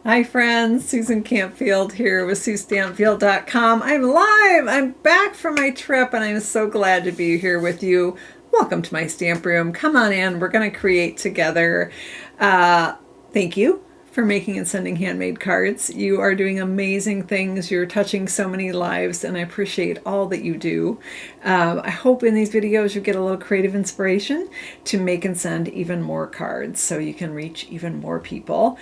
Hi friends, Susan Campfield here with Suestampfield.com. I'm live! I'm back from my trip and I'm so glad to be here with you. Welcome to my stamp room. Come on in, we're going to create together. Thank you for making and sending handmade cards. You are doing amazing things. You're touching so many lives and I appreciate all that you do. I hope in these videos you get a little creative inspiration to make and send even more cards so you can reach even more people.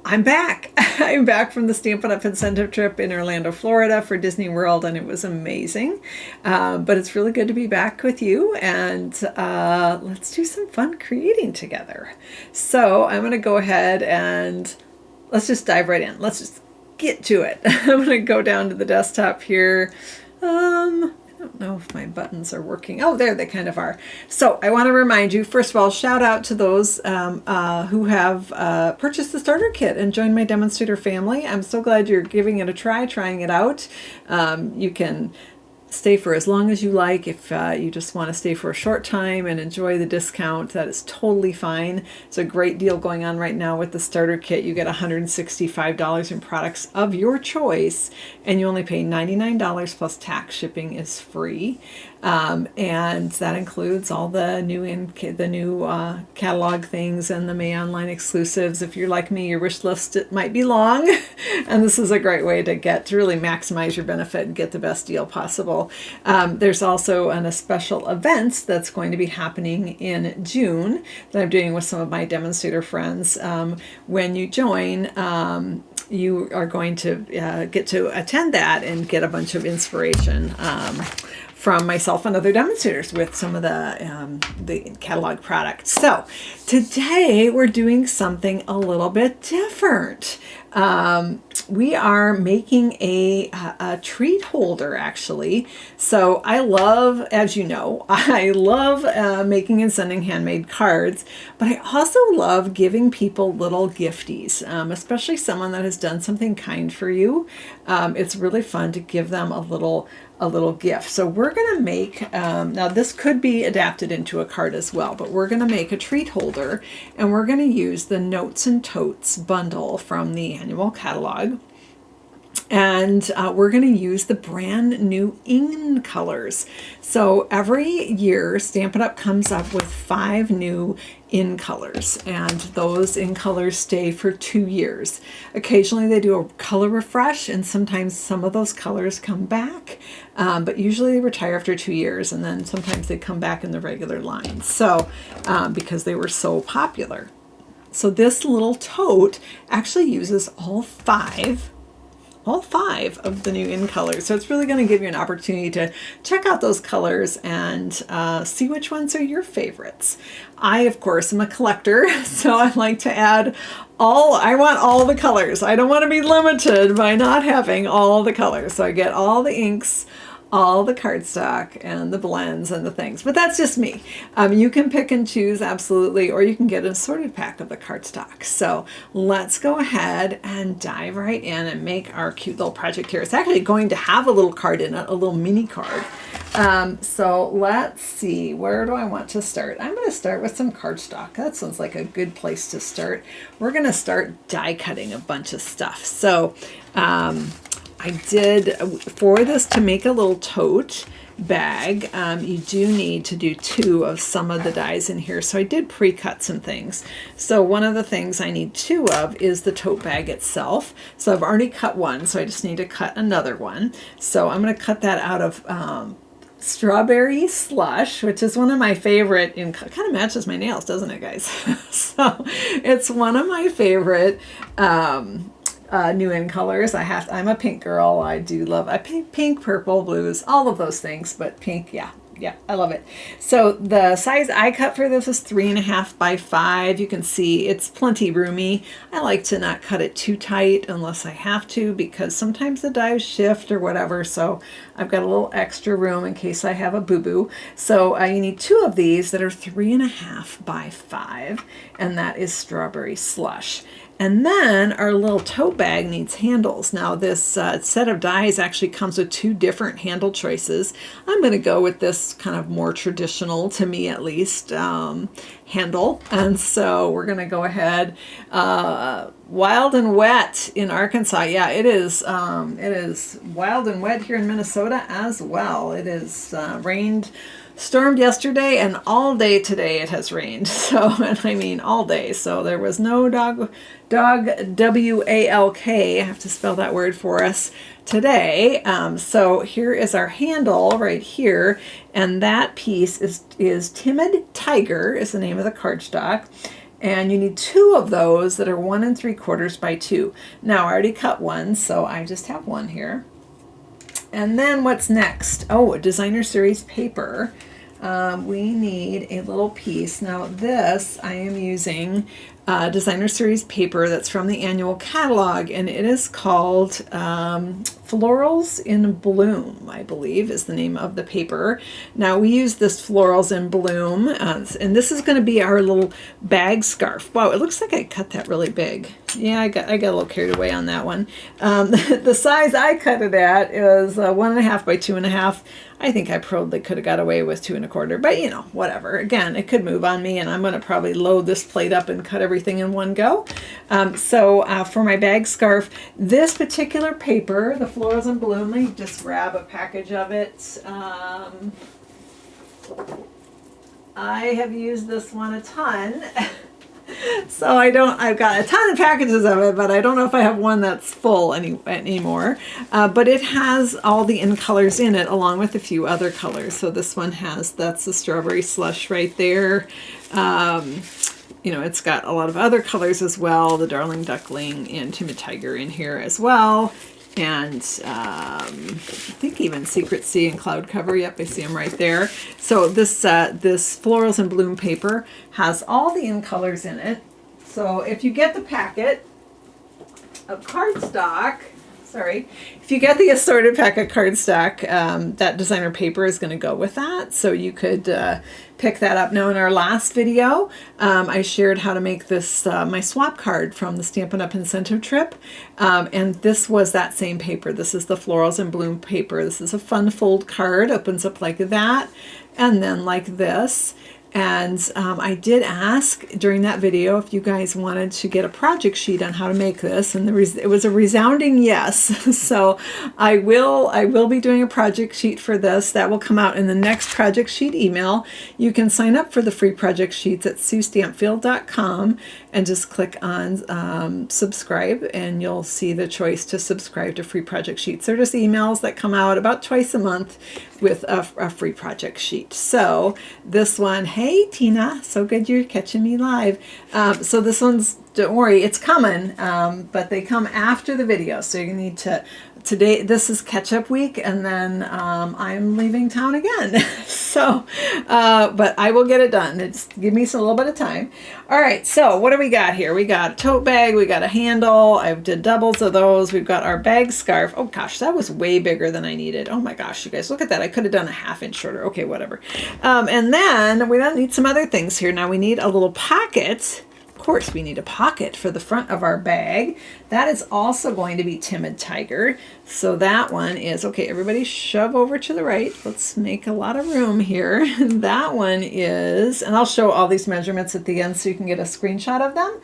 I'm back. I'm back from the Stampin' Up! Incentive trip in Orlando, Florida for Disney World, and it was amazing. But it's really good to be back with you, and let's do some fun creating together. So I'm going to go ahead and let's just dive right in. Let's just get to it. I'm going to go down to the desktop here. I don't know if my buttons are working. Oh, there they kind of are. So I want to remind you, first of all, shout out to those who have purchased the starter kit and joined my demonstrator family. I'm so glad you're giving it a try, trying it out. You can stay for as long as you like. If you just want to stay for a short time and enjoy the discount, that is totally fine. It's a great deal going on right now with the starter kit. You get $165 in products of your choice and you only pay $99 plus tax. Shipping is free. And that includes all the new catalog things and the May Online exclusives. If you're like me, your wish list it might be long, and this is a great way to really maximize your benefit and get the best deal possible. There's also a special event that's going to be happening in June that I'm doing with some of my demonstrator friends. When you join, you are going to get to attend that and get a bunch of inspiration from myself and other demonstrators with some of the catalog products. So today we're doing something a little bit different. We are making a treat holder, actually. So I love, as you know, I love making and sending handmade cards, but I also love giving people little gifties, especially someone that has done something kind for you. It's really fun to give them a little gift. So we're going to make, now this could be adapted into a card as well, but we're going to make a treat holder and we're going to use the Notes and Totes bundle from the annual catalog. And we're going to use the brand new in colors. So every year Stampin' Up! Comes up with 5 new in colors, and those in colors stay for 2 years. Occasionally they do a color refresh, and sometimes some of those colors come back, but usually they retire after 2 years, and then sometimes they come back in the regular line. So because they were so popular. So this little tote actually uses all five of the new in colors. So it's really going to give you an opportunity to check out those colors and see which ones are your favorites. I, of course, am a collector, so I like to add I want all the colors. I don't want to be limited by not having all the colors. So I get all the inks, all the cardstock and the blends and the things, but that's just me. You can pick and choose, absolutely, or you can get an assorted pack of the cardstock. So let's go ahead and dive right in and make our cute little project here. It's actually going to have a little card in it, a little mini card. So let's see, where do I want to start? I'm going to start with some cardstock. That sounds like a good place to start. We're going to start die cutting a bunch of stuff. So I did, for this to make a little tote bag, you do need to do 2 of some of the dies in here. So I did pre-cut some things. So one of the things I need 2 of is the tote bag itself. So I've already cut one, so I just need to cut another one. So I'm going to cut that out of Strawberry Slush, which is one of my favorite, and kind of matches my nails, doesn't it, guys? So it's one of my favorite new in colors. I'm a pink girl. I do love pink, purple, blues, all of those things, but pink, yeah, I love it. So the size I cut for this is 3.5 by 5. You can see it's plenty roomy. I like to not cut it too tight unless I have to, because sometimes the dies shift or whatever. So I've got a little extra room in case I have a boo-boo. So you need 2 of these that are 3.5 by 5, and that is Strawberry Slush. And then our little tote bag needs handles. Now this set of dies actually comes with 2 different handle choices. I'm going to go with this kind of more traditional, to me at least, handle. And so we're going to go ahead. Wild and wet in Arkansas. Yeah, it is wild and wet here in Minnesota as well. It is rained, stormed yesterday, and all day today it has rained. So, and I mean all day. So there was no dog W-A-L-K. I have to spell that word for us today. So here is our handle right here, and that piece is Timid Tiger is the name of the cardstock. And you need 2 of those that are 1 3/4 by 2. Now I already cut one, so I just have one here. And then what's next? Oh, a designer series paper. We need a little piece. Now this, I am using designer series paper that's from the annual catalog, and it is called Florals in Bloom, I believe is the name of the paper. Now we use this Florals in Bloom, and this is going to be our little bag scarf. Wow, it looks like I cut that really big. Yeah, I got a little carried away on that one. The size I cut it at is 1.5 by 2.5. I think I probably could have got away with 2 1/4, but you know, whatever. Again, it could move on me, and I'm going to probably load this plate up and cut everything in one go. So for my bag scarf, this particular paper, the Florals in Bloom, let me just grab a package of it. I have used this one a ton. So I've got a ton of packages of it, but I don't know if I have one that's full anymore. But it has all the in colors in it, along with a few other colors. So this one that's the strawberry slush right there. You know, it's got a lot of other colors as well. The Darling Duckling and Timid Tiger in here as well. And I think even Secret Sea and Cloud Cover. Yep, I see them right there. So this Florals in Bloom paper has all the in colors in it. So if you get the packet of cardstock, if you get the assorted packet cardstock, that designer paper is going to go with that. So you could pick that up. Now in our last video, I shared how to make this my swap card from the Stampin' Up! Incentive trip. And this was that same paper. This is the Florals in Bloom paper. This is a fun fold card, opens up like that, and then like this. And I did ask during that video if you guys wanted to get a project sheet on how to make this, and it was a resounding yes. So I will be doing a project sheet for this. That will come out in the next project sheet email. You can sign up for the free project sheets at Suestampfield.com and just click on subscribe, and you'll see the choice to subscribe to free project sheets. They're just emails that come out about twice a month with a free project sheet. So this one, hey Tina, so good you're catching me live. So this one's, don't worry, it's coming, but they come after the video. So you need to, today, this is catch up week, and then I'm leaving town again. So, but I will get it done. Just give me a little bit of time. All right, so what do we got here? We got a tote bag, we got a handle, I did doubles of those, we've got our bag scarf. Oh gosh, that was way bigger than I needed. Oh my gosh, you guys, look at that. I could have done a 1/2 inch shorter. Okay, whatever. And then we don't need some other things here. Now we need a little pocket. Of course, we need a pocket for the front of our bag. That is also going to be Timid Tiger. So that one is, okay, everybody shove over to the right. Let's make a lot of room here. That one is, and I'll show all these measurements at the end so you can get a screenshot of them.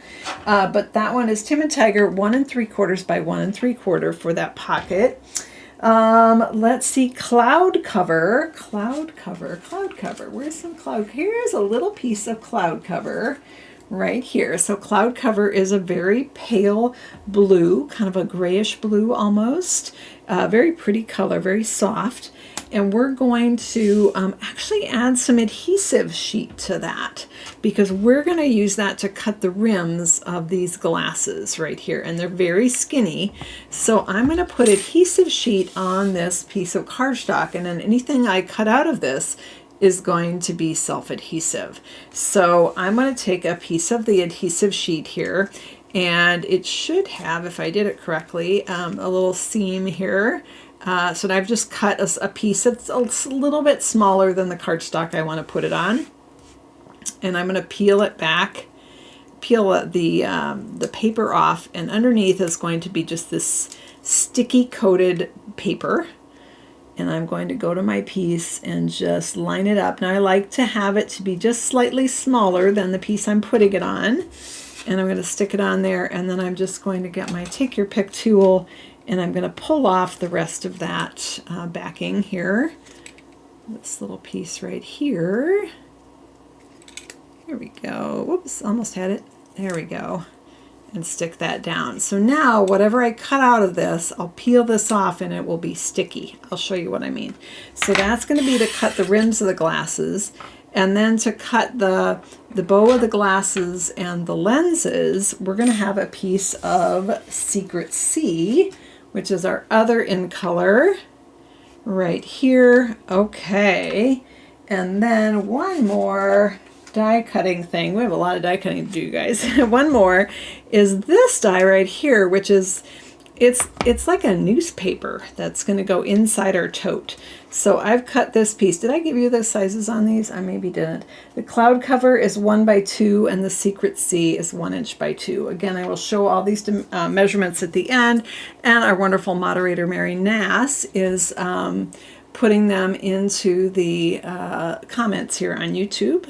But that one is Timid Tiger 1 3/4 by 1 3/4 for that pocket. Let's see, cloud cover. Where's some cloud? Here's a little piece of cloud cover right here. So cloud cover is a very pale blue, kind of a grayish blue almost. Very pretty color, very soft. And we're going to actually add some adhesive sheet to that, because we're going to use that to cut the rims of these glasses right here. And they're very skinny. So I'm going to put adhesive sheet on this piece of cardstock, and then anything I cut out of this is going to be self-adhesive. So I'm going to take a piece of the adhesive sheet here, and it should have, if I did it correctly, a little seam here. So I've just cut a piece that's a little bit smaller than the cardstock I want to put it on. And I'm going to peel peel the paper off, and underneath is going to be just this sticky coated paper. And I'm going to go to my piece and just line it up. Now I like to have it to be just slightly smaller than the piece I'm putting it on. And I'm going to stick it on there, and then I'm just going to get my take your pick tool, and I'm going to pull off the rest of that backing here. This little piece right here. Here we go. Whoops, almost had it. There we go. And stick that down. So now whatever I cut out of this, I'll peel this off and it will be sticky. I'll show you what I mean. So that's going to be to cut the rims of the glasses, and then to cut the bow of the glasses and the lenses, we're going to have a piece of Secret C, which is our other in color right here. Okay. And then one more die cutting thing. We have a lot of die cutting to do, guys. One more is this die right here, which is it's like a newspaper that's going to go inside our tote. So I've cut this piece. Did I give you the sizes on these? I maybe didn't. The cloud cover is 1 by 2 and the Secret C is 1 inch by 2. Again, I will show all these measurements at the end, and our wonderful moderator Mary Nass is putting them into the comments here on YouTube,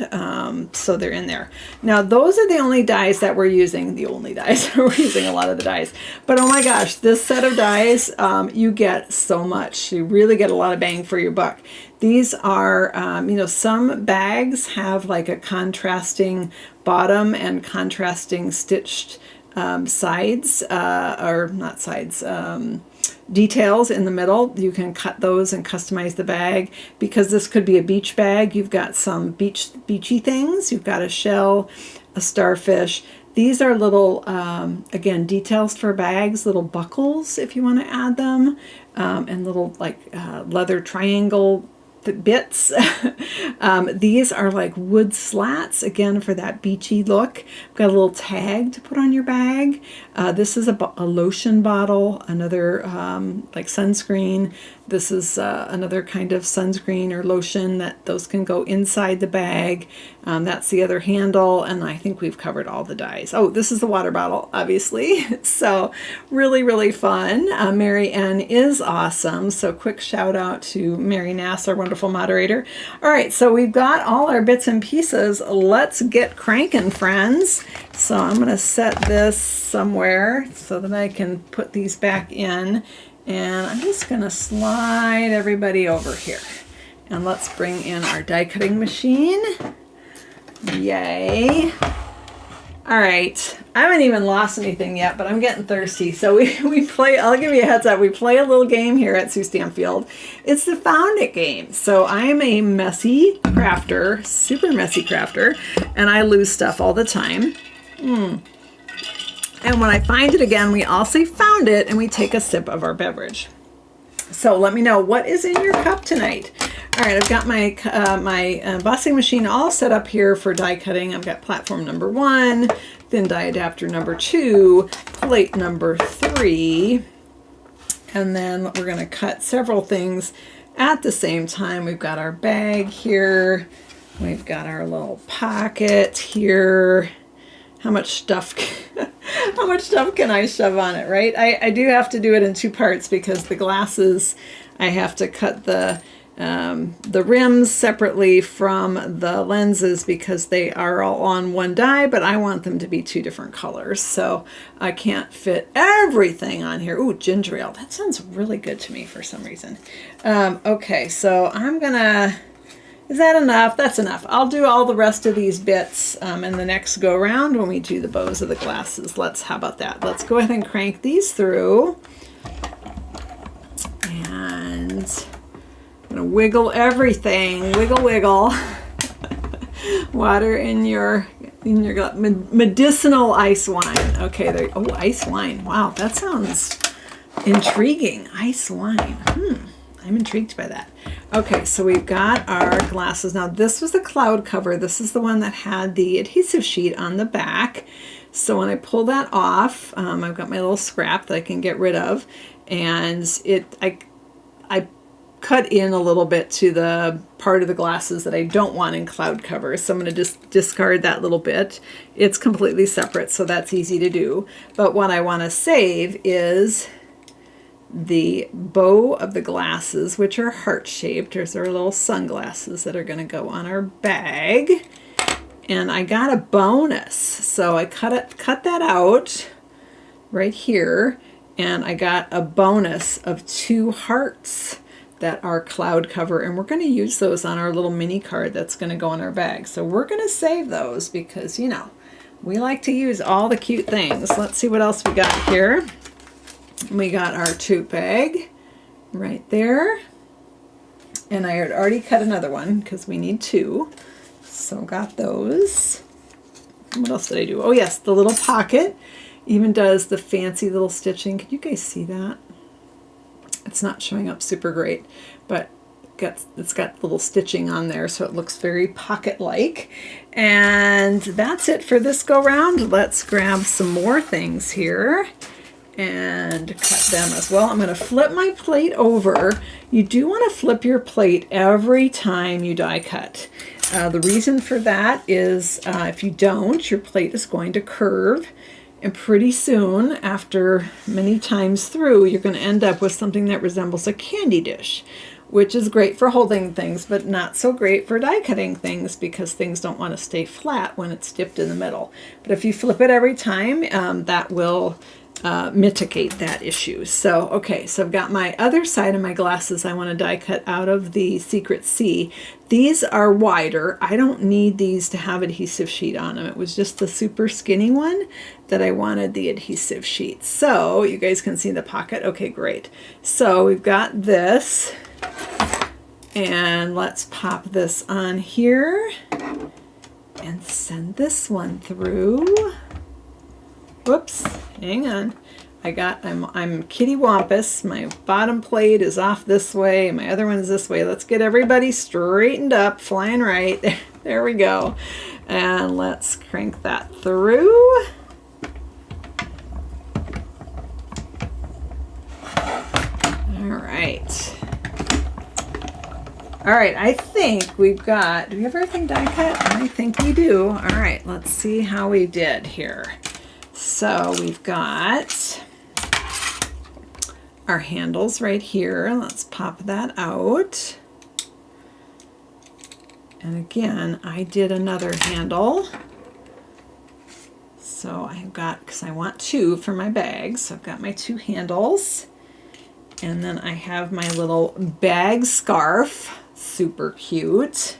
so they're in there. Now, those are the only dies that we're using. The only dies. We're using a lot of the dies. But oh my gosh, this set of dies, you get so much. You really get a lot of bang for your buck. These are, you know, some bags have like a contrasting bottom and contrasting stitched sides, or not sides, details in the middle. You can cut those and customize the bag, because this could be a beach bag. You've got some beachy things. You've got a shell, a starfish. These are little, again, details for bags, little buckles if you want to add them, and little like leather triangle bits. These are like wood slats, again, for that beachy look. I've got a little tag to put on your bag. This is a lotion bottle, another like sunscreen. This is another kind of sunscreen or lotion that those can go inside the bag. That's the other handle, and I think we've covered all the dies. Oh, this is the water bottle, obviously. So really, really fun. Mary Ann is awesome. So quick shout out to Mary Nass, our wonderful moderator. All right, so we've got all our bits and pieces. Let's get cranking, friends. So I'm going to set this somewhere so that I can put these back in. And I'm just going to slide everybody over here. And let's bring in our die cutting machine. Yay. All right. I haven't even lost anything yet, but I'm getting thirsty. So we play, I'll give you a heads up, we play a little game here at Suestampfield. It's the Found It game. So I am a messy crafter, super messy crafter, and I lose stuff all the time. And when I find it again, we all say found it, and we take a sip of our beverage. So let me know, what is in your cup tonight? All right, I've got my embossing machine all set up here for die cutting. I've got platform number 1, thin die adapter number 2, plate number 3, and then we're going to cut several things at the same time. We've got our bag here. We've got our little pocket here. How much stuff can I shove on it, right? I do have to do it in 2 parts, because the glasses, I have to cut the rims separately from the lenses, because they are all on one die, but I want them to be 2 different colors. So I can't fit everything on here. Ooh, ginger ale. That sounds really good to me for some reason. Okay, so I'm gonna... Is that enough? That's enough. I'll do all the rest of these bits in the next go around when we do the bows of the glasses. How about that? Let's go ahead and crank these through. And I'm gonna wiggle everything. Wiggle, wiggle. Water in your medicinal ice wine. Okay, there. Oh, ice wine. Wow, that sounds intriguing. Ice wine. I'm intrigued by that. Okay, so we've got our glasses. Now this was the cloud cover. This is the one that had the adhesive sheet on the back. So when I pull that off, I've got my little scrap that I can get rid of, and I cut in a little bit to the part of the glasses that I don't want in cloud cover. So I'm going to just discard that little bit. It's completely separate, so that's easy to do. But what I want to save is the bow of the glasses, which are heart-shaped. There's our little sunglasses that are going to go on our bag. And I got a bonus. So I cut that out right here. And I got a bonus of 2 hearts that are cloud cover, and we're going to use those on our little mini card that's going to go in our bag. So we're going to save those because, you know, we like to use all the cute things. Let's see what else we got here. We got our tote bag right there. And I had already cut another one because we need 2. So got those. What else did I do? Oh yes, the little pocket. Even does the fancy little stitching. Can you guys see that? It's not showing up super great, but it's got little stitching on there, so it looks very pocket-like. And that's it for this go-round. Let's grab some more things here and cut them as well. I'm going to flip my plate over. You do want to flip your plate every time you die cut. The reason for that is if you don't, your plate is going to curve. And pretty soon, after many times through, you're going to end up with something that resembles a candy dish, which is great for holding things, but not so great for die cutting things because things don't want to stay flat when it's dipped in the middle. But if you flip it every time, that will mitigate that issue. So, okay, so I've got my other side of my glasses I want to die cut out of the Secret C. These are wider. I don't need these to have adhesive sheet on them. It was just the super skinny one that I wanted the adhesive sheet. So you guys can see the pocket. Okay, great. So we've got this, and let's pop this on here and send this one through. Whoops, hang on. I'm kitty wampus. My bottom plate is off this way. My other one's this way. Let's get everybody straightened up, flying right. There we go. And let's crank that through. All right. All right, I think we've got, do we have everything die cut? I think we do. All right, let's see how we did here. So we've got our handles right here. Let's pop that out. And again, I did another handle. So I've got, because I want 2 for my bag, so I've got my 2 handles. And then I have my little bag scarf, super cute.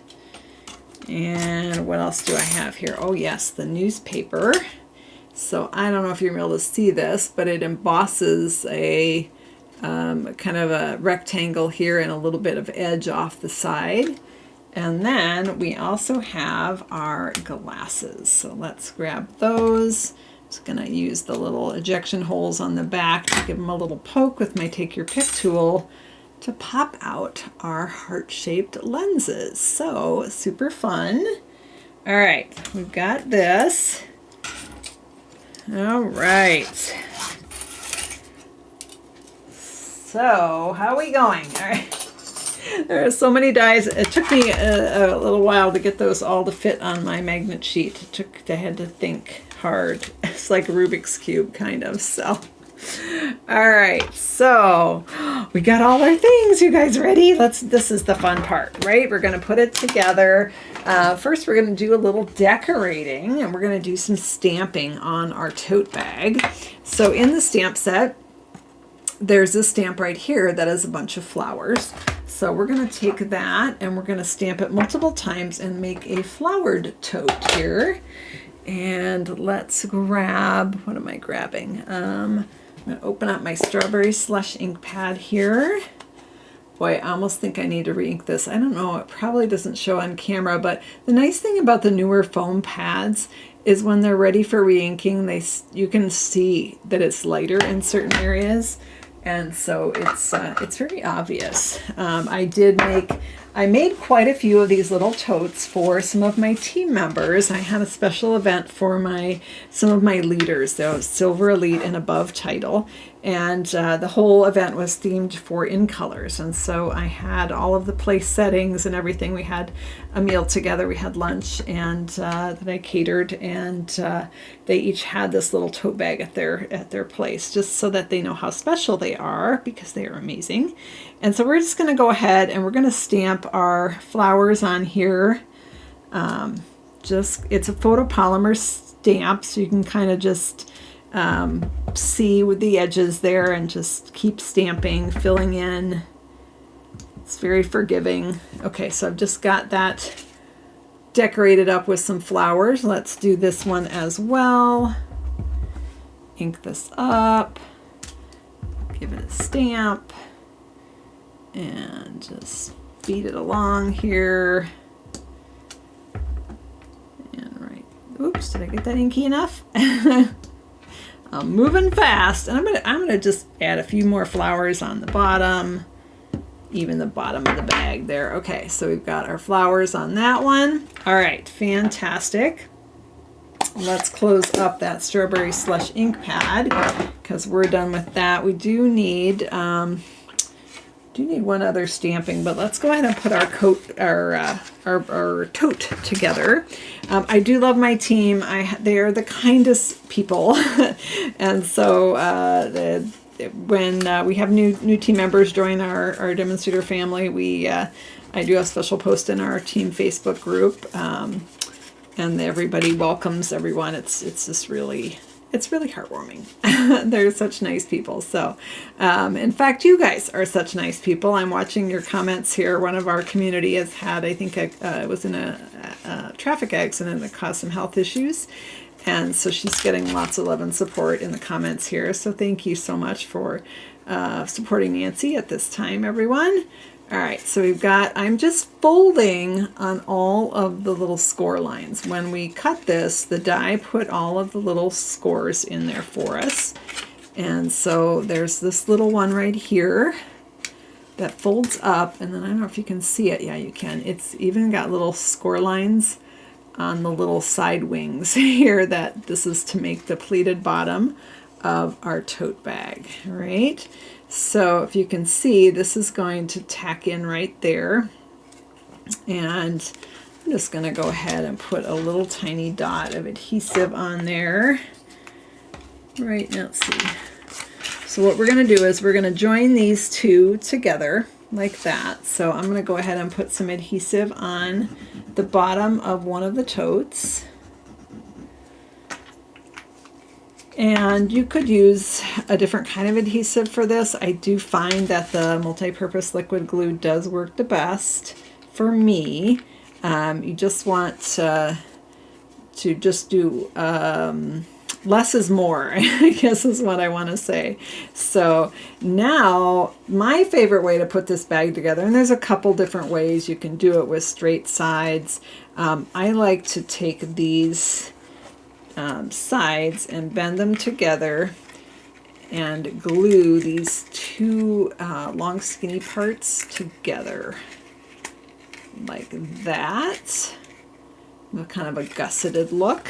And what else do I have here? Oh yes, the newspaper. So I don't know if you're able to see this, but it embosses a kind of a rectangle here and a little bit of edge off the side. And then we also have our glasses. So let's grab those. Just going to use the little ejection holes on the back to give them a little poke with my Take Your Pick tool to pop out our heart-shaped lenses. So super fun. All right, we've got this. All right. So how are we going? All right. There are so many dies. It took me a little while to get those all to fit on my magnet sheet. I had to think hard. It's like a Rubik's Cube, kind of. So, all right. So we got all our things. You guys ready? This is the fun part, right? We're going to put it together. First, we're going to do a little decorating, and we're going to do some stamping on our tote bag. So in the stamp set, there's a stamp right here that has a bunch of flowers. So we're going to take that and we're going to stamp it multiple times and make a flowered tote here. And let's grab, what am I grabbing? I'm going to open up my Strawberry Slush ink pad here. Boy, I almost think I need to re-ink this. I don't know, it probably doesn't show on camera, but the nice thing about the newer foam pads is when they're ready for re-inking, you can see that it's lighter in certain areas. And so it's very obvious. I did make I made quite a few of these little totes for some of my team members. I had a special event for some of my leaders, the Silver Elite and Above title, and the whole event was themed for In Colors. And so I had all of the place settings and everything. We had a meal together. We had lunch, and that I catered, and they each had this little tote bag at their place, just so that they know how special they are, because they are amazing. And so we're just going to go ahead and we're going to stamp our flowers on here. It's a photopolymer stamp, so you can kind of just see with the edges there and just keep stamping, filling in. It's very forgiving. Okay, so I've just got that decorated up with some flowers. Let's do this one as well. Ink this up, give it a stamp, and just beat it along here. And right, oops, did I get that inky enough? I'm moving fast, and I'm gonna just add a few more flowers on the bottom, even the bottom of the bag there. Okay, so we've got our flowers on that one. All right, fantastic. Let's close up that strawberry slush ink pad because we're done with that. We do need one other stamping, but let's go ahead and put our tote together. I do love my team. They are the kindest people, and so when we have new team members join our demonstrator family, I do a special post in our team Facebook group, and everybody welcomes everyone. It's really heartwarming. They're such nice people. So, in fact, you guys are such nice people. I'm watching your comments here. One of our community has had, I think, it was in a traffic accident that caused some health issues. And so she's getting lots of love and support in the comments here. So thank you so much for supporting Nancy at this time, everyone. All right, so I'm just folding on all of the little score lines. When we cut this, the die put all of the little scores in there for us. And so there's this little one right here that folds up, and then I don't know if you can see it. Yeah, you can. It's even got little score lines on the little side wings here, that this is to make the pleated bottom of our tote bag, right? So if you can see, this is going to tack in right there. And I'm just going to go ahead and put a little tiny dot of adhesive on there. Right, now let's see. So what we're going to do is we're going to join these two together like that. So I'm going to go ahead and put some adhesive on the bottom of one of the totes. And you could use a different kind of adhesive for this. I do find that the multi-purpose liquid glue does work the best for me. You just want to just do less is more, I guess is what I want to say. So now my favorite way to put this bag together, and there's a couple different ways you can do it with straight sides. I like to take these sides and bend them together and glue these two long skinny parts together like that, with kind of a gusseted look.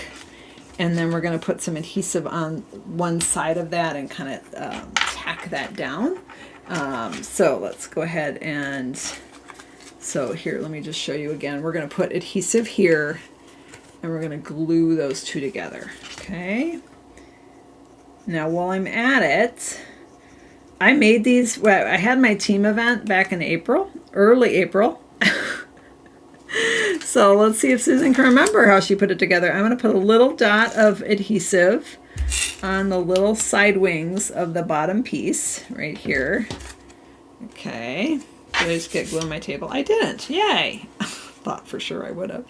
And then we're going to put some adhesive on one side of that and kind of tack that down. So let's go ahead and, so here, let me just show you again. We're going to put adhesive here, and we're going to glue those two together. Okay. Now, while I'm at it, I made these, well, I had my team event back in April, early April. So let's see if Susan can remember how she put it together. I'm going to put a little dot of adhesive on the little side wings of the bottom piece right here. Okay. Did I just get glue on my table? I didn't. Yay. Thought for sure I would have.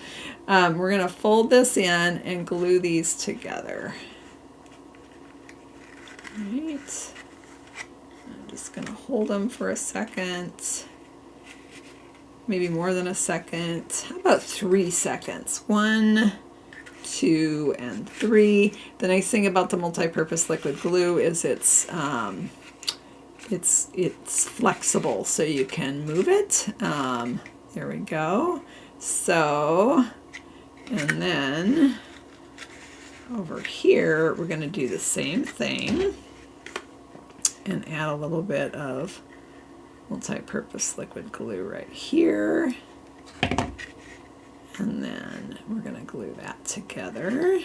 We're going to fold this in and glue these together. All right. I'm just going to hold them for a second. Maybe more than a second. How about 3 seconds? 1, 2, and 3. The nice thing about the multi-purpose liquid glue is it's flexible, so you can move it. There we go. So, and then over here, we're going to do the same thing and add a little bit of multi-purpose liquid glue right here. And then we're going to glue that together.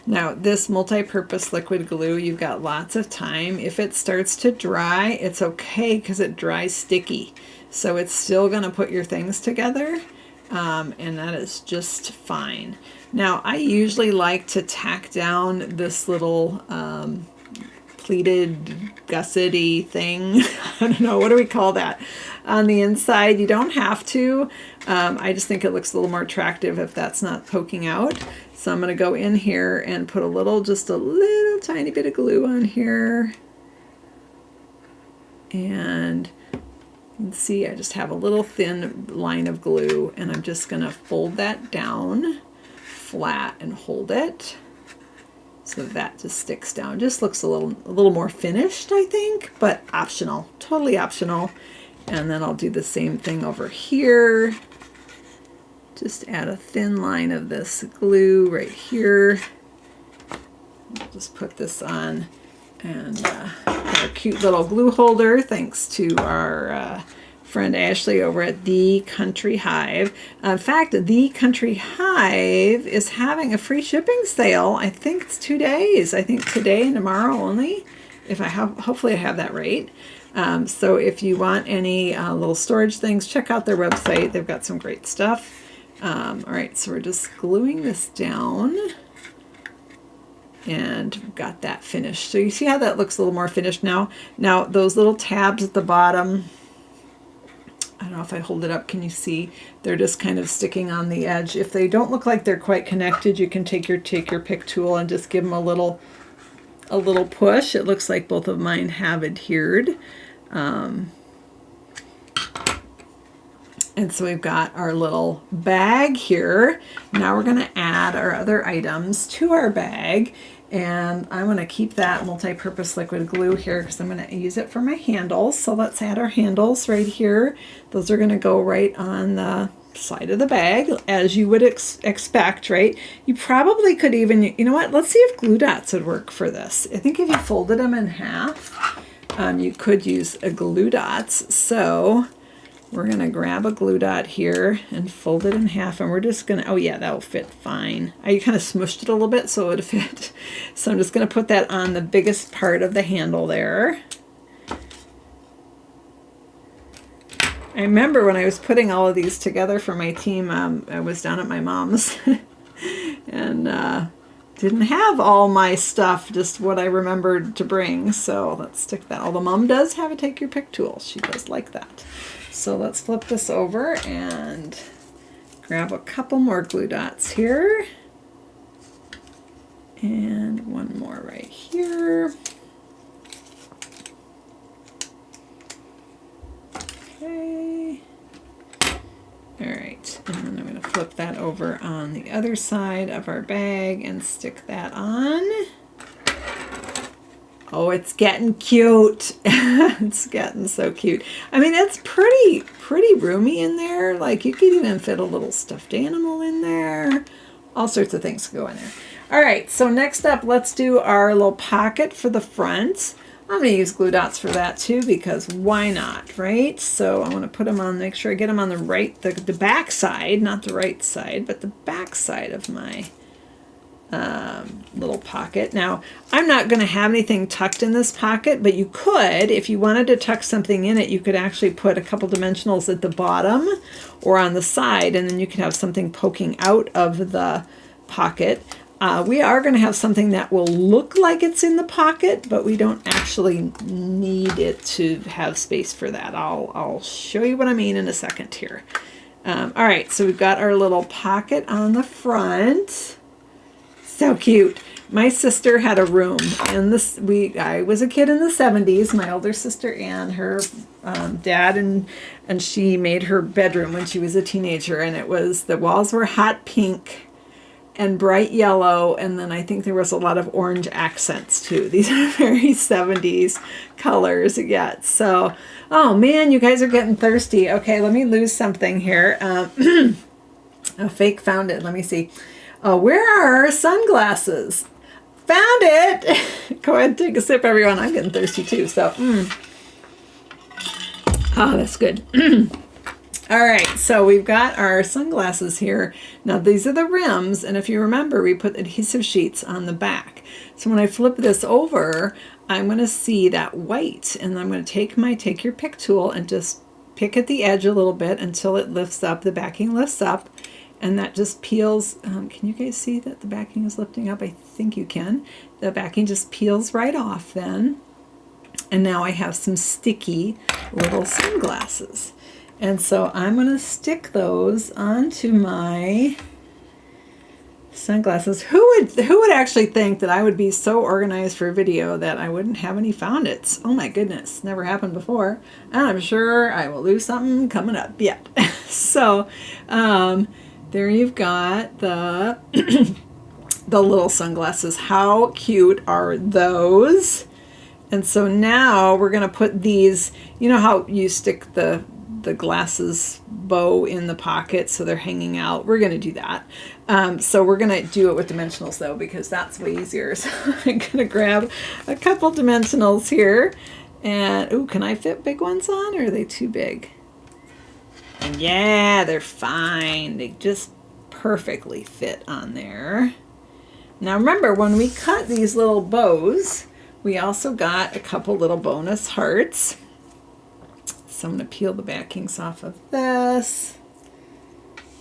Now, this multi-purpose liquid glue, you've got lots of time. If it starts to dry, it's okay because it dries sticky. So it's still going to put your things together, and that is just fine. Now, I usually like to tack down this little pleated gusset-y thing. I don't know, what do we call that? On the inside, you don't have to. I just think it looks a little more attractive if that's not poking out. So I'm going to go in here and put just a little tiny bit of glue on here. And you can see I just have a little thin line of glue, and I'm just going to fold that down flat and hold it so that just sticks down. Just looks a little more finished, I think, but optional, totally optional. And then I'll do the same thing over here. Just add a thin line of this glue right here. Just put this on, and our cute little glue holder, thanks to our friend Ashley over at The Country Hive. In fact, The Country Hive is having a free shipping sale. I think it's 2 days. I think today and tomorrow only. If I have, hopefully I have that right. So if you want any little storage things, check out their website. They've got some great stuff. All right, so we're just gluing this down, and we've got that finished. So you see how that looks a little more finished now? Now those little tabs at the bottom, I don't know if I hold it up, can you see? They're just kind of sticking on the edge. If they don't look like they're quite connected, you can take your pick tool and just give them a little push. It looks like both of mine have adhered. And so we've got our little bag here. Now we're going to add our other items to our bag. And I'm going to keep that multi-purpose liquid glue here because I'm going to use it for my handles. So let's add our handles right here. Those are going to go right on the side of the bag, as you would expect, right? You probably could even, you know what, let's see if glue dots would work for this. I think if you folded them in half, you could use a glue dots. So we're going to grab a glue dot here and fold it in half, and we're just going to, oh yeah, that'll fit fine. I kind of smushed it a little bit so it would fit. So I'm just going to put that on the biggest part of the handle there. I remember when I was putting all of these together for my team, I was down at my mom's and didn't have all my stuff, just what I remembered to bring. So let's stick that. Although Mom does have a take your pick tool. She does like that. So let's flip this over and grab a couple more glue dots here. And one more right here. Okay. All right, and then I'm going to flip that over on the other side of our bag and stick that on. Oh, it's getting cute. It's getting so cute. I mean, it's pretty roomy in there. Like, you could even fit a little stuffed animal in there. All sorts of things go in there. All right, so next up, let's do our little pocket for the front. I'm going to use glue dots for that too, because why not, right? So I want to put them on, make sure I get them on the back side, not the right side, but the back side of my little pocket. Now, I'm not going to have anything tucked in this pocket, but you could, if you wanted to tuck something in it, you could actually put a couple dimensionals at the bottom or on the side, and then you could have something poking out of the pocket. We are going to have something that will look like it's in the pocket, but we don't actually need it to have space for that. I'll show you what I mean in a second here. All right, so we've got our little pocket on the front. So cute. My sister had a room, and I was a kid in the 70s. My older sister Ann, her dad and she made her bedroom when she was a teenager, and the walls were hot pink. and bright yellow, and then I think there was a lot of orange accents too. These are very 70s colors yet. So, oh man, you guys are getting thirsty. Okay, let me lose something here. Oh, Fake found it. Let me see. Where are our sunglasses? Found it! Go ahead and take a sip, everyone. I'm getting thirsty too, so. Oh, that's good. All right, so we've got our sunglasses here. Now these are the rims, and if you remember, we put adhesive sheets on the back. So when I flip this over, I'm going to see that white, and I'm going to take your pick tool and just pick at the edge a little bit until it lifts up, the backing lifts up, and that just peels. Can you guys see that the backing is lifting up? I think you can. The backing just peels right off then, and now I have some sticky little sunglasses. And so I'm going to stick those onto my sunglasses. Who would actually think that I would be so organized for a video that I wouldn't have any found its? Oh my goodness, never happened before. And I'm sure I will lose something coming up yet. So there you've got the the little sunglasses. How cute are those? And so now we're going to put these, you know how you stick the glasses bow in the pocket so they're hanging out. We're going to do that. So we're going to do it with dimensionals though, because that's way easier. So I'm going to grab a couple dimensionals here. And, ooh, can I fit big ones on, or are they too big? Yeah, they're fine. They just perfectly fit on there. Now remember, when we cut these little bows, we also got a couple little bonus hearts. So I'm going to peel the backings off of this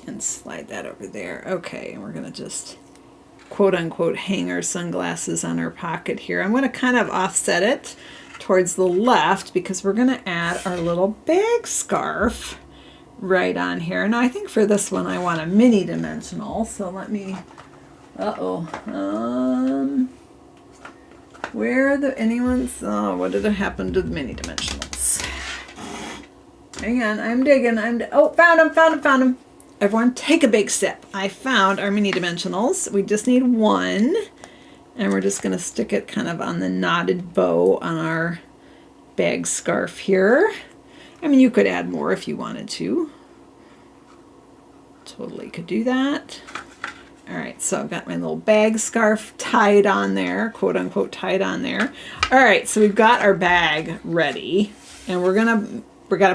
and slide that over there. Okay, and we're going to just quote unquote hang our sunglasses on our pocket here. I'm going to kind of offset it towards the left because we're going to add our little bag scarf right on here. Now I think for this one I want a mini dimensional, so let me, where are anyone's, what did happen to the mini dimensionals? Hang on, I'm digging. Found them. Everyone, take a big sip. I found our mini dimensionals. We just need one, and we're just going to stick it kind of on the knotted bow on our bag scarf here. I mean, you could add more if you wanted to. Totally could do that. All right, so I've got my little bag scarf tied on there, quote unquote tied on there. All right, so we've got our bag ready, and we're gonna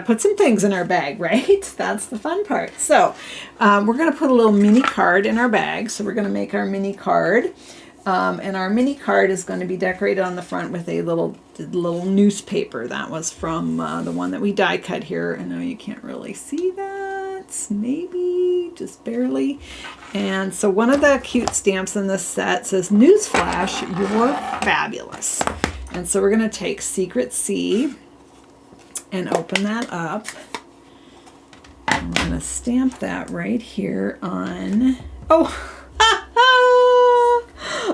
put some things in our bag, right? That's the fun part. So we're gonna put a little mini card in our bag. So we're gonna make our mini card, and our mini card is going to be decorated on the front with a little newspaper. That was from the one that we die cut here. I know you can't really see that, maybe just barely. And so one of the cute stamps in this set says, "Newsflash, you're fabulous." And so we're gonna take Secret C and open that up. I'm going to stamp that right here on.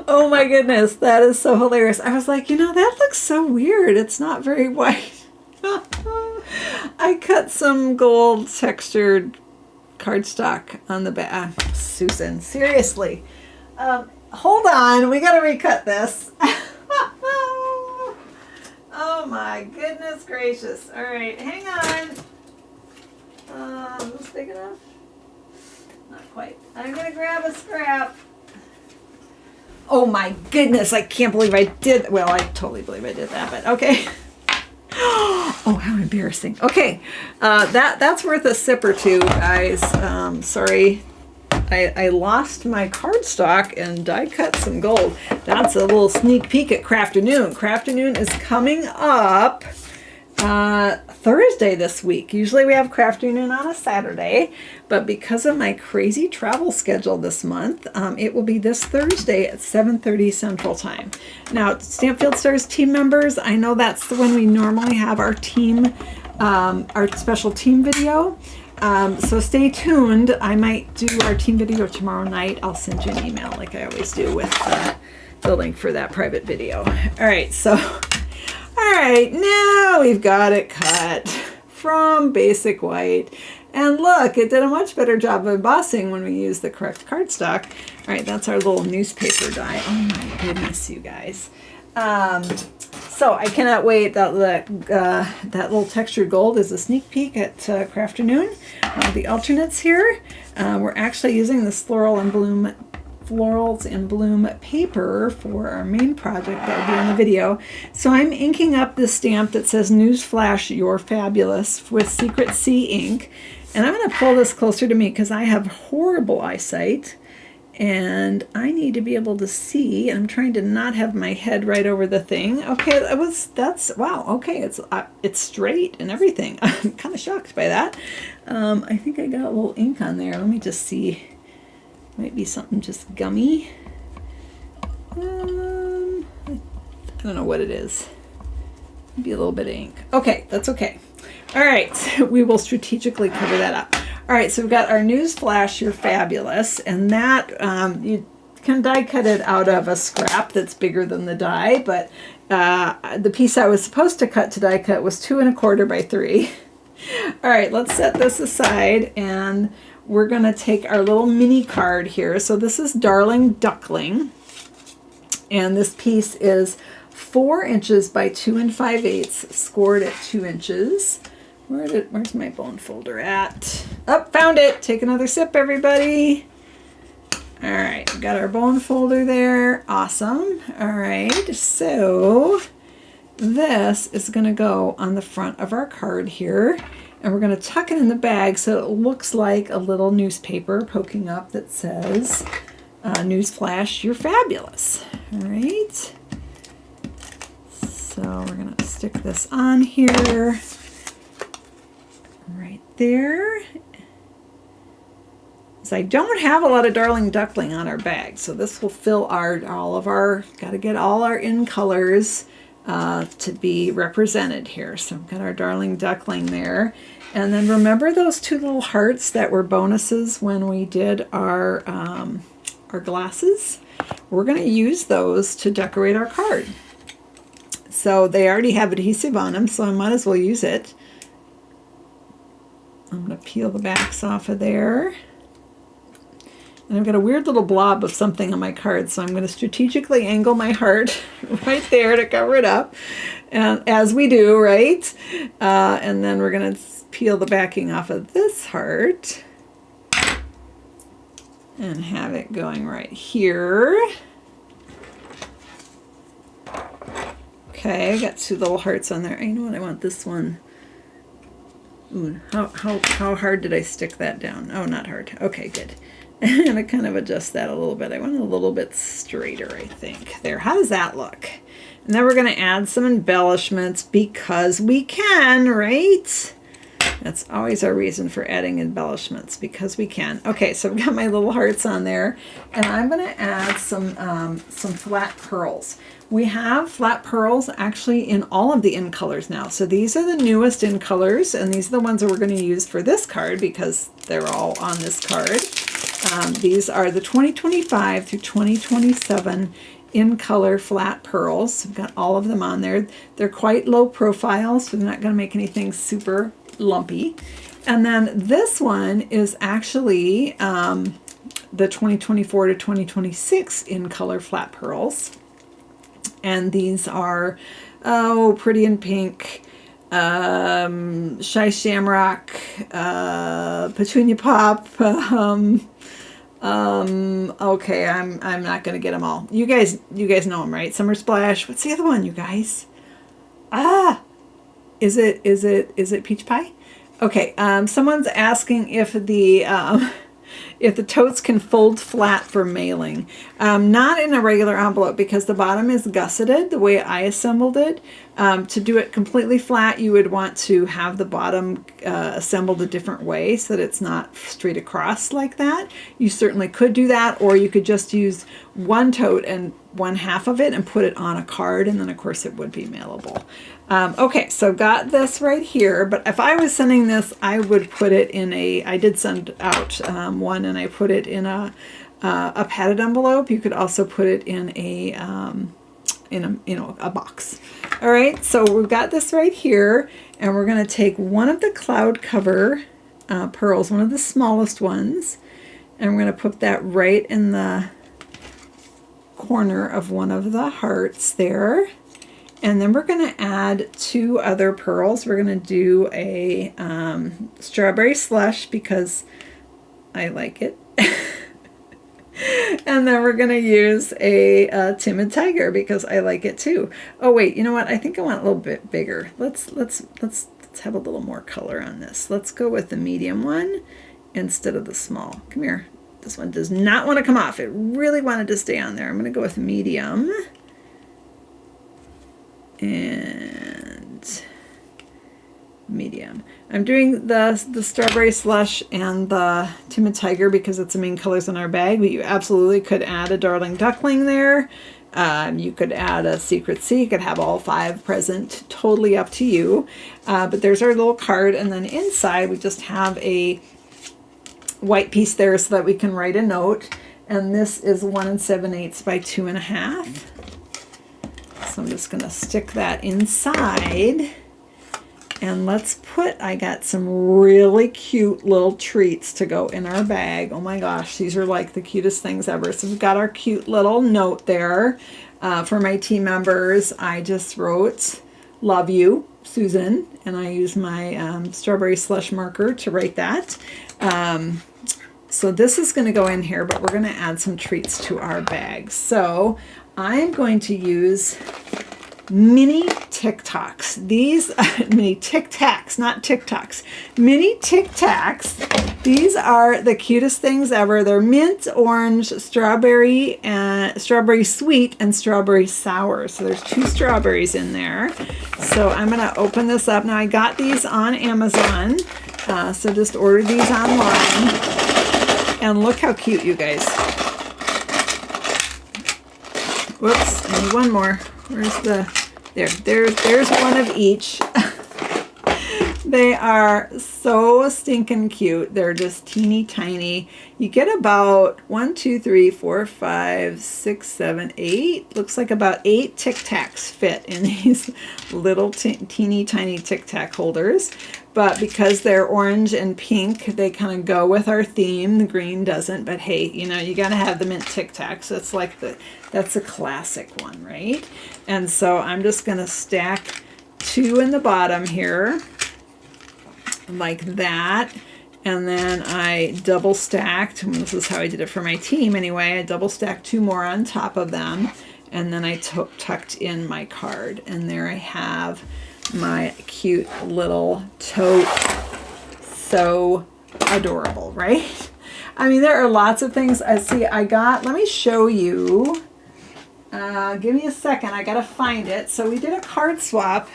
Oh my goodness, that is so hilarious. I was like, that looks so weird. It's not very white. I cut some gold textured cardstock on the back. Susan, seriously. Hold on, we got to recut this. Oh my goodness gracious. All right, hang on. Is this big enough? Not quite. I'm going to grab a scrap. Oh my goodness, I can't believe I did. Well, I totally believe I did that, but okay. Oh, how embarrassing. Okay, that's worth a sip or two, guys. Sorry. I lost my cardstock and I cut some gold. That's a little sneak peek at Crafternoon. Crafternoon is coming up Thursday this week. Usually we have Crafternoon on a Saturday, but because of my crazy travel schedule this month, it will be this Thursday at 7:30 Central Time. Now, Stampfield Stars team members, I know that's when we normally have our team, our special team video. So stay tuned. I might do our team video tomorrow night. I'll send you an email like I always do with the link for that private video. All right, so, all right, now we've got it cut from basic white, And look, it did a much better job of embossing when we used the correct cardstock. All right, that's our little newspaper die. Oh my goodness, you guys. So I cannot wait. That little textured gold is a sneak peek at Crafternoon. The alternates here, we're actually using this Florals in Bloom paper for our main project that will be in the video. So I'm inking up this stamp that says Newsflash, You're Fabulous with Secret C ink. And I'm going to pull this closer to me because I have horrible eyesight. And I need to be able to see. I'm trying to not have my head right over the thing. Okay, wow, okay, it's straight and everything. I'm kind of shocked by that. I think I got a little ink on there. Let me just see. Might be something just gummy. I don't know what it is. Maybe a little bit of ink. Okay, that's okay. All right, we will strategically cover that up. All right, so we've got our Newsflash, You're Fabulous, and that you can die cut it out of a scrap that's bigger than the die, but the piece I was supposed to cut to die cut was 2 1/4 by 3. All right, let's set this aside, and we're going to take our little mini card here. So this is Darling Duckling, and this piece is 4 inches by 2 5/8, scored at 2 inches. Where's my bone folder at? Oh, found it. Take another sip, everybody. All right, we've got our bone folder there. Awesome. All right, so this is going to go on the front of our card here, and we're going to tuck it in the bag so it looks like a little newspaper poking up that says, Newsflash, You're Fabulous. All right. So we're going to stick this on here. Right there. So I don't have a lot of Darling Duckling on our bag, so this will fill got to get all our in colors to be represented here. So I've got our Darling Duckling there. And then remember those 2 little hearts that were bonuses when we did our glasses? We're going to use those to decorate our card. So they already have adhesive on them, so I might as well use it. I'm going to peel the backs off of there. And I've got a weird little blob of something on my card, so I'm going to strategically angle my heart right there to cover it up, and as we do, right? And then we're going to peel the backing off of this heart and have it going right here. Okay, I got 2 little hearts on there. You know what? I want this one. Ooh, how hard did I stick that down? Oh, not hard. Okay, good. And I kind of adjust that a little bit. I want it a little bit straighter, I think. There, how does that look? And then we're going to add some embellishments because we can, right? That's always our reason for adding embellishments, because we can. Okay, so I've got my little hearts on there, and I'm going to add some flat pearls. We have flat pearls actually in all of the in colors now. So these are the newest in colors, and these are the ones that we're going to use for this card because they're all on this card. These are the 2025 through 2027 in color flat pearls. We've got all of them on there. They're quite low profile, so they're not going to make anything super lumpy. And then this one is actually the 2024 to 2026 in color flat pearls. And these are, Pretty in Pink, Shy Shamrock, Petunia Pop. Okay, I'm not gonna get them all. You guys know them, right? Summer Splash. What's the other one, you guys? Is it Peach Pie? Okay. Someone's asking if the totes can fold flat for mailing. Not in a regular envelope because the bottom is gusseted the way I assembled it. To do it completely flat, you would want to have the bottom assembled a different way so that it's not straight across like that. You certainly could do that, or you could just use one tote and one half of it and put it on a card, and then of course it would be mailable. Okay, so got this right here, but if I was sending this, I would put it in I did send out one, and I put it in a padded envelope. You could also put it in a box. All right, so we've got this right here, and we're going to take one of the cloud cover pearls, one of the smallest ones. And I'm going to put that right in the corner of one of the hearts there. And then we're going to add 2 other pearls. We're going to do a strawberry slush because I like it. And then we're going to use a timid tiger because I like it too. Oh wait, you know what? I think I want a little bit bigger. Let's have a little more color on this. Let's go with the medium one instead of the small. Come here. This one does not want to come off. It really wanted to stay on there. I'm going to go with medium. And medium. I'm doing the strawberry slush and the timid tiger because it's the main colors in our bag, but you absolutely could add a darling duckling there. You could add a secret sea. You could have all 5 present. Totally up to you. But there's our little card, and then inside we just have a white piece there so that we can write a note. And this is 1 7/8 by 2.5. So I'm just going to stick that inside. And let's put, I got some really cute little treats to go in our bag. Oh my gosh, these are like the cutest things ever. So we've got our cute little note there. For my team members, I just wrote, "Love you, Susan." And I use my strawberry slush marker to write that. So this is going to go in here, but we're going to add some treats to our bag. So I'm going to use mini Tic Tacs. These mini Tic Tacs, not TikToks. Mini Tic Tacs. These are the cutest things ever. They're mint, orange, strawberry, and strawberry sweet, and strawberry sour. So there's 2 strawberries in there. So I'm going to open this up. Now I got these on Amazon. So just order these online. And look how cute, you guys. Whoops, I need one more. Where's the, there's one of each. They are so stinking cute. They're just teeny tiny. You get about 1, 2, 3, 4, 5, 6, 7, 8. Looks like about 8 Tic Tacs fit in these little teeny tiny Tic Tac holders. But because they're orange and pink, they kind of go with our theme. The green doesn't, but hey, you know, you got to have the mint Tic Tacs. That's like that's a classic one, right? And so I'm just going to stack 2 in the bottom here, like that. And then I double stacked, and this is how I did it for my team anyway. I double stacked 2 more on top of them, and then I tucked in my card. And there I have my cute little tote. So adorable, right? I mean, there are lots of things. I see I got, let me show you. Give me a second. I got to find it. So we did a card swap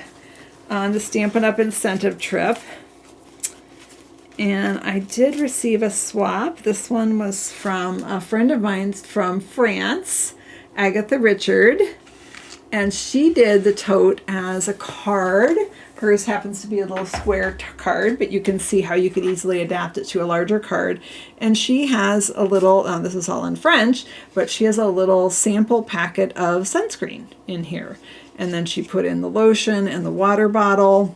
on the Stampin' Up! Incentive trip. And I did receive a swap. This one was from a friend of mine from France, Agatha Richard. And she did the tote as a card. Hers happens to be a little square card, but you can see how you could easily adapt it to a larger card. And she has a little, this is all in French, but she has a little sample packet of sunscreen in here. And then she put in the lotion and the water bottle.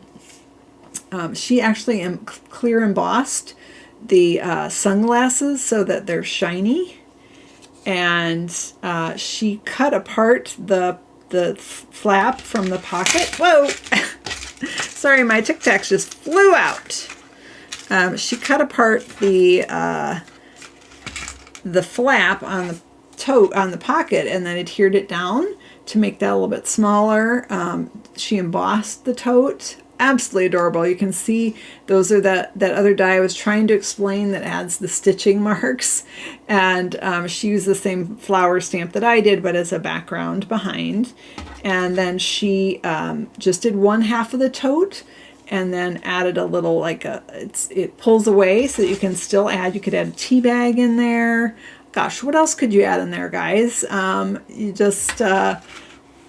She actually clear embossed the sunglasses so that they're shiny. And she cut apart the flap from the pocket. Whoa! Sorry, my Tic Tacs just flew out. She cut apart the flap on the tote, on the pocket, and then adhered it down to make that a little bit smaller. She embossed the tote. Absolutely adorable. You can see those are that other die I was trying to explain that adds the stitching marks. And she used the same flower stamp that I did, but as a background behind. And then she just did 1/2 of the tote and then added a little, like it pulls away so that you can still add, you could add a tea bag in there. Gosh, what else could you add in there, guys? You just...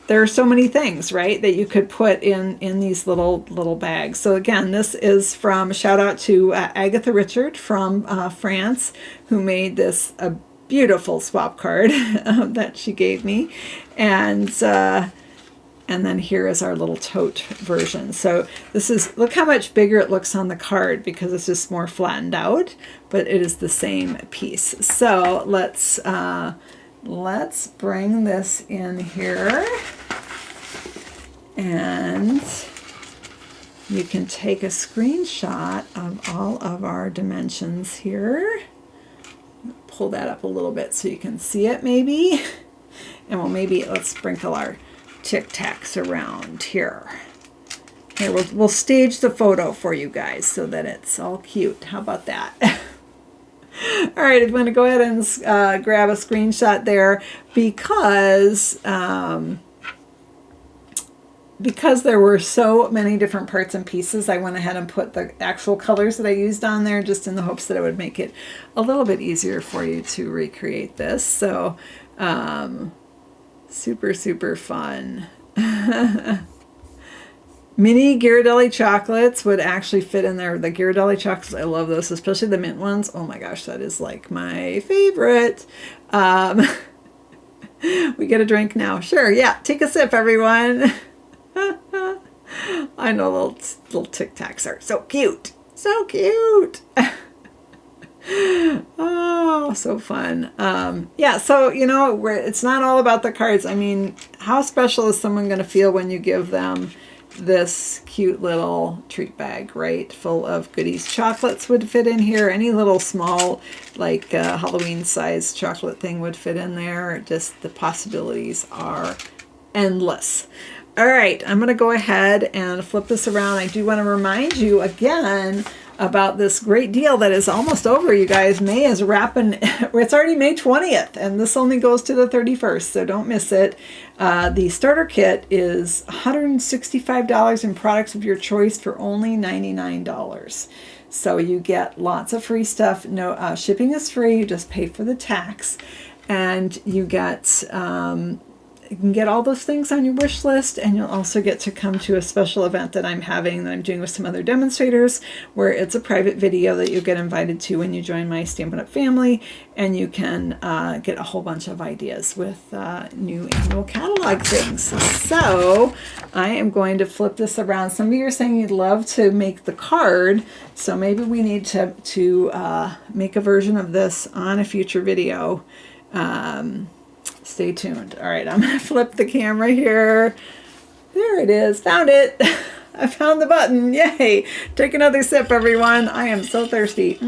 there are so many things, right, that you could put in these little bags. So again, this is from, shout out to Agatha Richard from France, who made this a beautiful swap card that she gave me. And And then here is our little tote version. So this is, look how much bigger it looks on the card because it's just more flattened out, but it is the same piece. So let's bring this in here, and you can take a screenshot of all of our dimensions here. Pull that up a little bit so you can see it maybe. And let's sprinkle our Tic Tacs around here. Here, we'll stage the photo for you guys so that it's all cute. How about that? All right, I'm going to go ahead and grab a screenshot there because there were so many different parts and pieces, I went ahead and put the actual colors that I used on there just in the hopes that it would make it a little bit easier for you to recreate this. So super, super fun. Mini Ghirardelli chocolates would actually fit in there. The Ghirardelli chocolates, I love those, especially the mint ones. Oh my gosh, that is like my favorite. We get a drink now. Sure, yeah, take a sip, everyone. I know little Tic Tacs are so cute. So cute. Oh, so fun. Yeah, so, you know, it's not all about the cards. I mean, how special is someone going to feel when you give them this cute little treat bag, right? Full of goodies. Chocolates would fit in here. Any little small, like Halloween size chocolate thing would fit in there. Just the possibilities are endless. All right, I'm going to go ahead and flip this around. I do want to remind you again about this great deal that is almost over, you guys. May is wrapping. It's already May 20th, and this only goes to the 31st, so don't miss it. The starter kit is $165 in products of your choice for only $99. So you get lots of free stuff. No shipping is free. You just pay for the tax, and you get you can get all those things on your wish list, and you'll also get to come to a special event that I'm having, that I'm doing with some other demonstrators, where it's a private video that you'll get invited to when you join my Stampin' Up! Family, and you can get a whole bunch of ideas with new annual catalog things. So I am going to flip this around. Some of you are saying you'd love to make the card, so maybe we need to make a version of this on a future video. Stay tuned. All right, I'm going to flip the camera here. There it is. Found it. I found the button. Yay. Take another sip, everyone. I am so thirsty.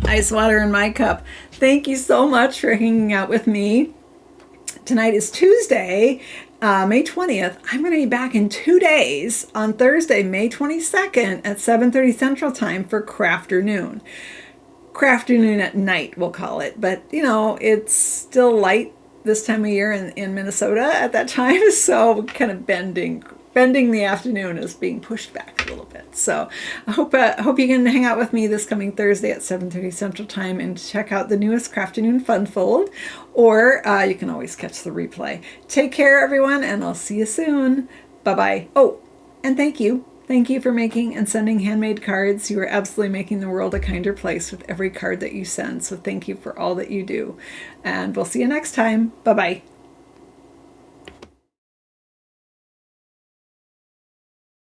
Ice water in my cup. Thank you so much for hanging out with me. Tonight is Tuesday, May 20th. I'm going to be back in 2 days on Thursday, May 22nd at 7:30 Central Time for Crafternoon. Crafternoon at night, we'll call it. But, you know, it's still light this time of year in Minnesota at that time. So kind of bending the afternoon is being pushed back a little bit. So I hope you can hang out with me this coming Thursday at 7:30 Central Time and check out the newest Crafternoon Fun Fold. Or you can always catch the replay. Take care, everyone, and I'll see you soon. Bye-bye. Oh, and thank you. Thank you for making and sending handmade cards. You are absolutely making the world a kinder place with every card that you send. So thank you for all that you do. And we'll see you next time. Bye-bye.